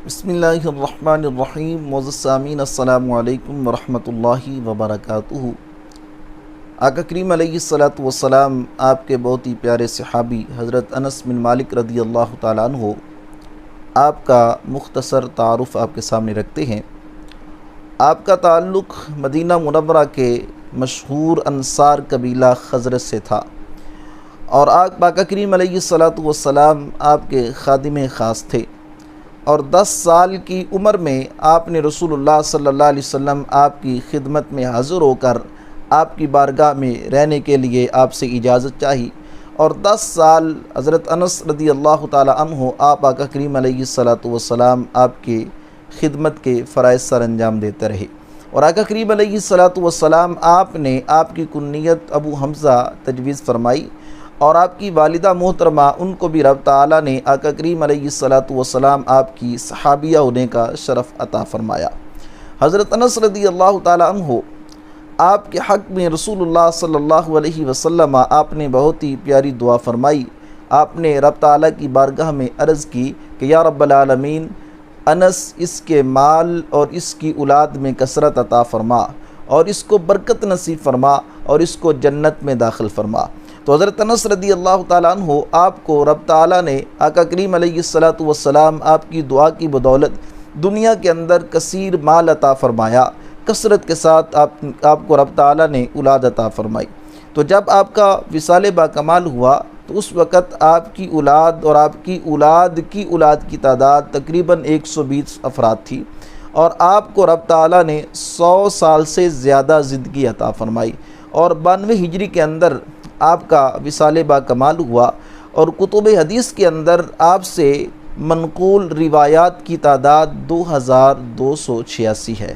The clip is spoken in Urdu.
بسم اللہ الرحمن الرحیم. معزز سامعین، السلام علیکم ورحمۃ اللہ وبرکاتہ. آقا کریم علیہ الصلاۃ والسلام آپ کے بہت ہی پیارے صحابی حضرت انس بن مالک رضی اللہ تعالیٰ عنہ آپ کا مختصر تعارف آپ کے سامنے رکھتے ہیں. آپ کا تعلق مدینہ منورہ کے مشہور انصار قبیلہ خزرج سے تھا اور آقا کریم علیہ الصلاۃ والسلام آپ کے خادم خاص تھے، اور 10 سال کی عمر میں آپ نے رسول اللہ صلی اللہ علیہ وسلم آپ کی خدمت میں حاضر ہو کر آپ کی بارگاہ میں رہنے کے لیے آپ سے اجازت چاہی، اور 10 سال حضرت انس رضی اللہ تعالی عنہ آپ آقا کریم علیہ الصلاۃ والسلام آپ کی خدمت کے فرائض سر انجام دیتے رہے. اور آقا کریم علیہ الصلاۃ والسلام آپ نے آپ کی کنیت ابو حمزہ تجویز فرمائی، اور آپ کی والدہ محترمہ ان کو بھی رب تعالیٰ نے آقا کریم علیہ الصلاۃ والسلام آپ کی صحابیہ ہونے کا شرف عطا فرمایا. حضرت انس رضی اللہ تعالیٰ عنہ آپ کے حق میں رسول اللہ صلی اللہ علیہ وسلم آپ نے بہت ہی پیاری دعا فرمائی. آپ نے رب تعالیٰ کی بارگاہ میں عرض کی کہ یا رب العالمین، انس اس کے مال اور اس کی اولاد میں کثرت عطا فرما، اور اس کو برکت نصیب فرما، اور اس کو جنت میں داخل فرما. تو حضرت انس رضی اللہ تعالیٰ عنہ آپ کو رب تعالیٰ نے آقا کریم علیہ الصلاۃ والسلام آپ کی دعا کی بدولت دنیا کے اندر کثیر مال عطا فرمایا، کثرت کے ساتھ آپ کو رب تعالیٰ نے اولاد عطا فرمائی. تو جب آپ کا وصال با کمال ہوا تو اس وقت آپ کی اولاد اور آپ کی اولاد کی تعداد تقریباً 120 افراد تھی، اور آپ کو رب تعالیٰ نے 100 سال سے زیادہ زندگی عطا فرمائی، اور 92 ہجری کے اندر آپ کا وصال با کمال ہوا. اور کتب حدیث کے اندر آپ سے منقول روایات کی تعداد 2286 ہے.